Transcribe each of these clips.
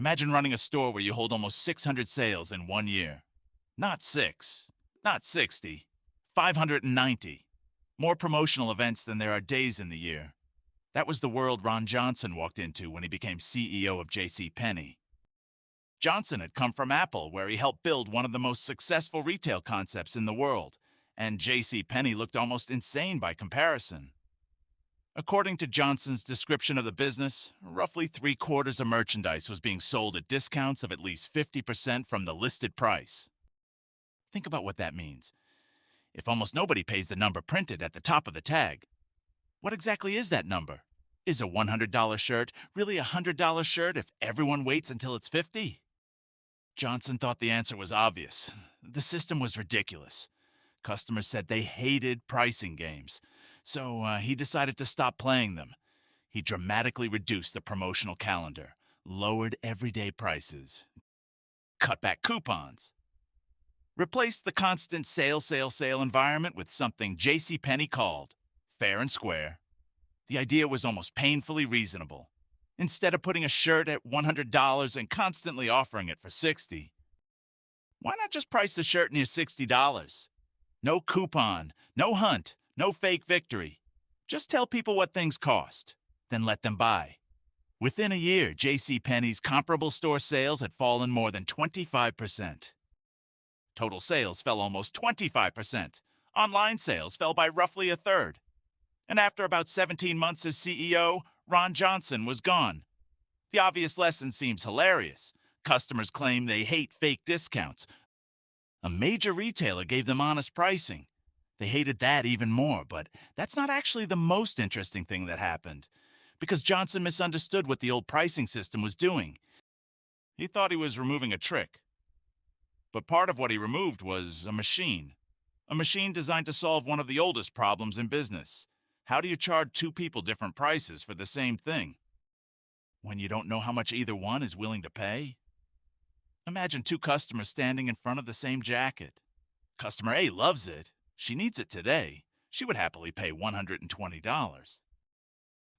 Imagine running a store where you hold almost 600 sales in 1 year. Not 6, not 60, 590. More promotional events than there are days in the year. That was the world Ron Johnson walked into when he became CEO of JCPenney. Johnson had come from Apple, where he helped build one of the most successful retail concepts in the world, and JCPenney looked almost insane by comparison. According to Johnson's description of the business, roughly three-quarters of merchandise was being sold at discounts of at least 50% from the listed price. Think about what that means. If almost nobody pays the number printed at the top of the tag, what exactly is that number? Is a $100 shirt really a $100 shirt if everyone waits until it's 50? Johnson thought the answer was obvious. The system was ridiculous. Customers said they hated pricing games, so he decided to stop playing them. He dramatically reduced the promotional calendar, lowered everyday prices, cut back coupons, replaced the constant sale, sale, sale environment with something JCPenney called fair and square. The idea was almost painfully reasonable. Instead of putting a shirt at $100 and constantly offering it for $60, why not just price the shirt near $60? No coupon, no hunt, no fake victory. Just tell people what things cost, then let them buy. Within a year, JCPenney's comparable store sales had fallen more than 25%. Total sales fell almost 25%. Online sales fell by roughly a third. And after about 17 months as CEO, Ron Johnson was gone. The obvious lesson seems hilarious. Customers claim they hate fake discounts. A major retailer gave them honest pricing. They hated that even more, but that's not actually the most interesting thing that happened, because Johnson misunderstood what the old pricing system was doing. He thought he was removing a trick. But part of what he removed was a machine designed to solve one of the oldest problems in business. How do you charge two people different prices for the same thing when you don't know how much either one is willing to pay? Imagine two customers standing in front of the same jacket. Customer A loves it. She needs it today. She would happily pay $120.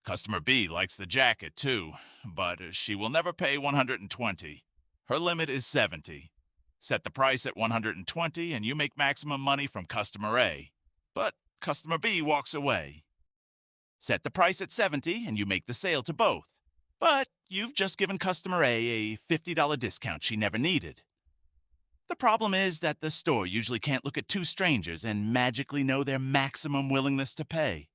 Customer B likes the jacket too, but she will never pay $120. Her limit is $70. Set the price at $120 and you make maximum money from customer A. But customer B walks away. Set the price at $70 and you make the sale to both. But you've just given customer A $50 discount she never needed. The problem is that the store usually can't look at two strangers and magically know their maximum willingness to pay.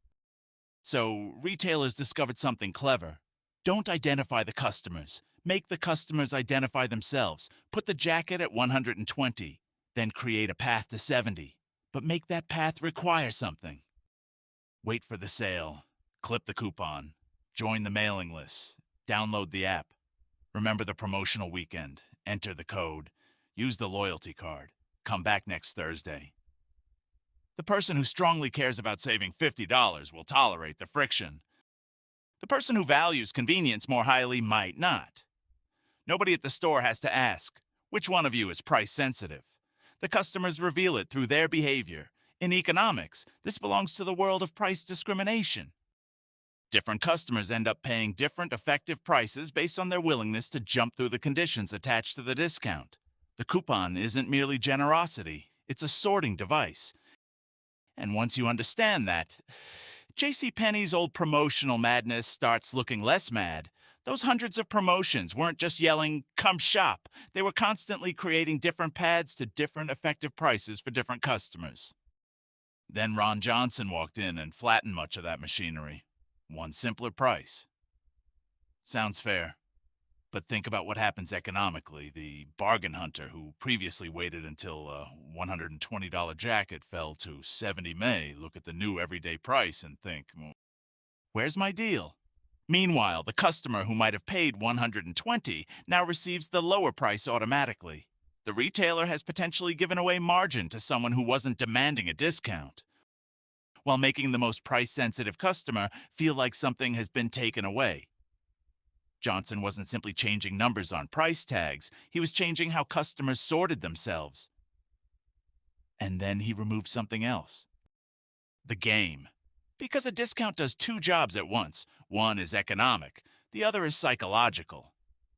So retailers discovered something clever. Don't identify the customers. Make the customers identify themselves. Put the jacket at $120, then create a path to $70. But make that path require something. Wait for the sale. Clip the coupon. Join the mailing list. Download the app. Remember the promotional weekend. Enter the code. Use the loyalty card. Come back next Thursday. The person who strongly cares about saving $50 will tolerate the friction. The person who values convenience more highly might not. Nobody at the store has to ask, which one of you is price sensitive? The customers reveal it through their behavior. In economics, this belongs to the world of price discrimination. Different customers end up paying different effective prices based on their willingness to jump through the conditions attached to the discount. The coupon isn't merely generosity, it's a sorting device. And once you understand that, JCPenney's old promotional madness starts looking less mad. Those hundreds of promotions weren't just yelling, "Come shop." They were constantly creating different paths to different effective prices for different customers. Then Ron Johnson walked in and flattened much of that machinery. One simpler price. Sounds fair. But think about what happens economically. The bargain hunter who previously waited until a $120 jacket fell to $70 may look at the new everyday price and think, "Well, where's my deal?" Meanwhile, the customer who might have paid $120 now receives the lower price automatically. The retailer has potentially given away margin to someone who wasn't demanding a discount, while making the most price-sensitive customer feel like something has been taken away. Johnson wasn't simply changing numbers on price tags, he was changing how customers sorted themselves. And then he removed something else. The game. Because a discount does two jobs at once. One is economic, the other is psychological.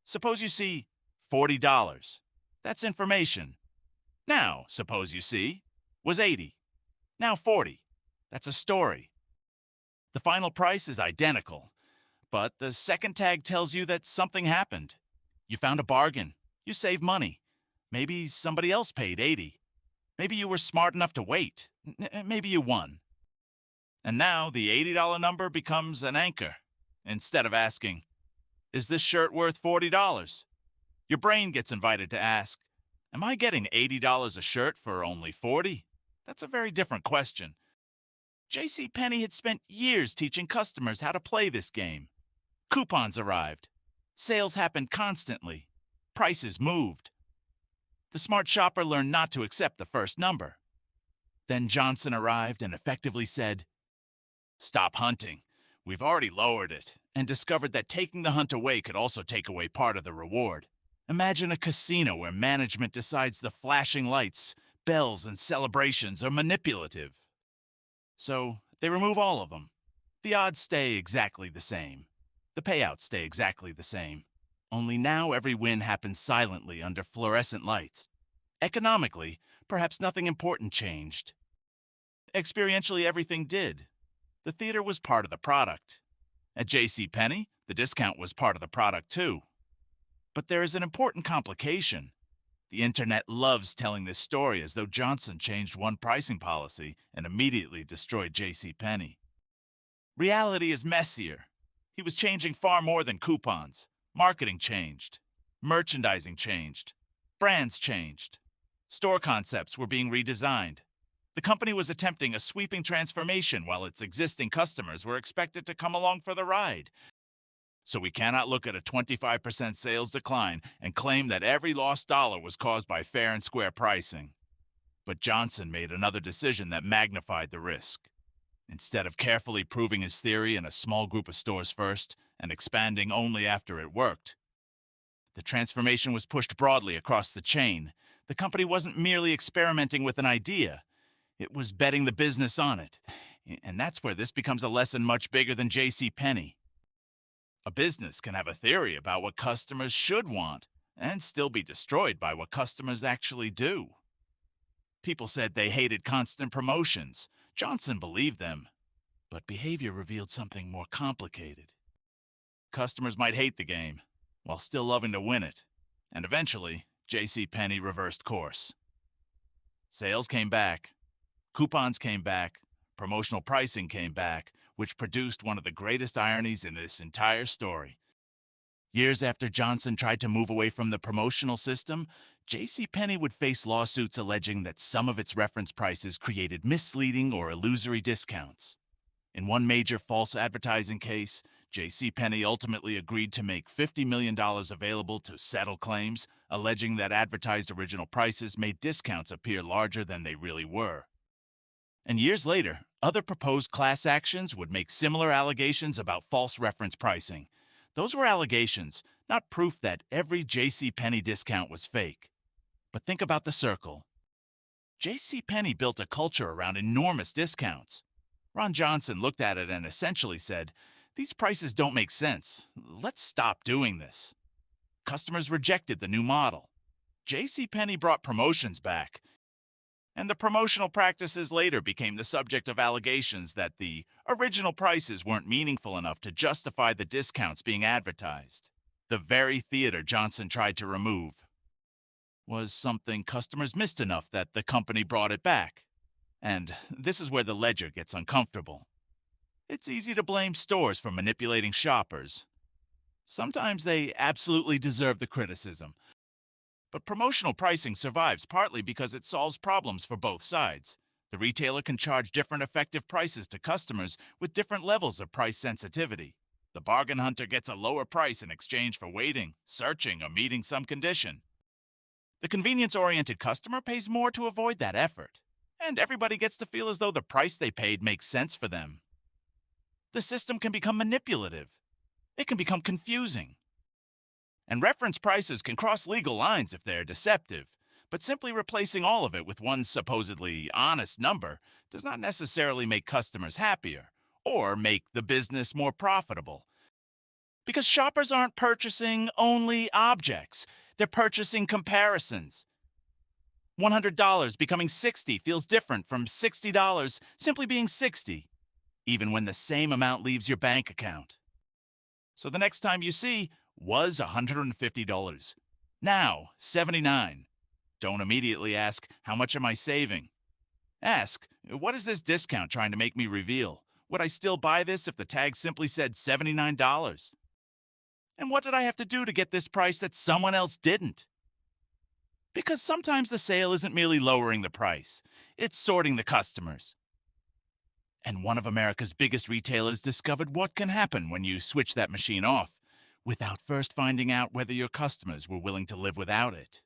Suppose you see $40. That's information. Now, suppose you see was 80. Now 40. That's a story. The final price is identical, but the second tag tells you that something happened. You found a bargain. You saved money. Maybe somebody else paid 80. Maybe you were smart enough to wait. Maybe you won. And now the $80 number becomes an anchor. Instead of asking, is this shirt worth $40? Your brain gets invited to ask, am I getting $80 a shirt for only 40? That's a very different question. JCPenney had spent years teaching customers how to play this game. Coupons arrived. Sales happened constantly. Prices moved. The smart shopper learned not to accept the first number. Then Johnson arrived and effectively said, stop hunting. We've already lowered it, and discovered that taking the hunt away could also take away part of the reward. Imagine a casino where management decides the flashing lights, bells, and celebrations are manipulative. So they remove all of them. The odds stay exactly the same. The payouts stay exactly the same. Only now every win happens silently under fluorescent lights. Economically, perhaps nothing important changed. Experientially, everything did. The theater was part of the product. At JCPenney, the discount was part of the product too. But there is an important complication. The internet loves telling this story as though Johnson changed one pricing policy and immediately destroyed JCPenney. Reality is messier. He was changing far more than coupons. Marketing changed. Merchandising changed. Brands changed. Store concepts were being redesigned. The company was attempting a sweeping transformation while its existing customers were expected to come along for the ride. So we cannot look at a 25% sales decline and claim that every lost dollar was caused by fair and square pricing. But Johnson made another decision that magnified the risk. Instead of carefully proving his theory in a small group of stores first and expanding only after it worked, the transformation was pushed broadly across the chain. The company wasn't merely experimenting with an idea. It was betting the business on it. And that's where this becomes a lesson much bigger than JCPenney. A business can have a theory about what customers should want and still be destroyed by what customers actually do. People said they hated constant promotions. Johnson believed them. But behavior revealed something more complicated. Customers might hate the game while still loving to win it. And eventually, JCPenney reversed course. Sales came back. Coupons came back. Promotional pricing came back, which produced one of the greatest ironies in this entire story. Years after Johnson tried to move away from the promotional system, JCPenney would face lawsuits alleging that some of its reference prices created misleading or illusory discounts. In one major false advertising case, JCPenney ultimately agreed to make $50 million available to settle claims, alleging that advertised original prices made discounts appear larger than they really were. And years later, other proposed class actions would make similar allegations about false reference pricing. Those were allegations, not proof that every JCPenney discount was fake. But think about the circle. JCPenney built a culture around enormous discounts. Ron Johnson looked at it and essentially said, these prices don't make sense. Let's stop doing this. Customers rejected the new model. JCPenney brought promotions back. And the promotional practices later became the subject of allegations that the original prices weren't meaningful enough to justify the discounts being advertised. The very theater Johnson tried to remove was something customers missed enough that the company brought it back. And this is where the ledger gets uncomfortable. It's easy to blame stores for manipulating shoppers. Sometimes they absolutely deserve the criticism. But promotional pricing survives partly because it solves problems for both sides. The retailer can charge different effective prices to customers with different levels of price sensitivity. The bargain hunter gets a lower price in exchange for waiting, searching, or meeting some condition. The convenience-oriented customer pays more to avoid that effort. And everybody gets to feel as though the price they paid makes sense for them. The system can become manipulative. It can become confusing. And reference prices can cross legal lines if they're deceptive, but simply replacing all of it with one supposedly honest number does not necessarily make customers happier or make the business more profitable. Because shoppers aren't purchasing only objects, they're purchasing comparisons. $100 becoming 60 feels different from $60 simply being 60, even when the same amount leaves your bank account. So the next time you see was $150, now 79. Don't immediately ask, how much am I saving? Ask, what is this discount trying to make me reveal? Would I still buy this if the tag simply said $79? And what did I have to do to get this price that someone else didn't? Because sometimes the sale isn't merely lowering the price, it's sorting the customers. And one of America's biggest retailers discovered what can happen when you switch that machine off without first finding out whether your customers were willing to live without it.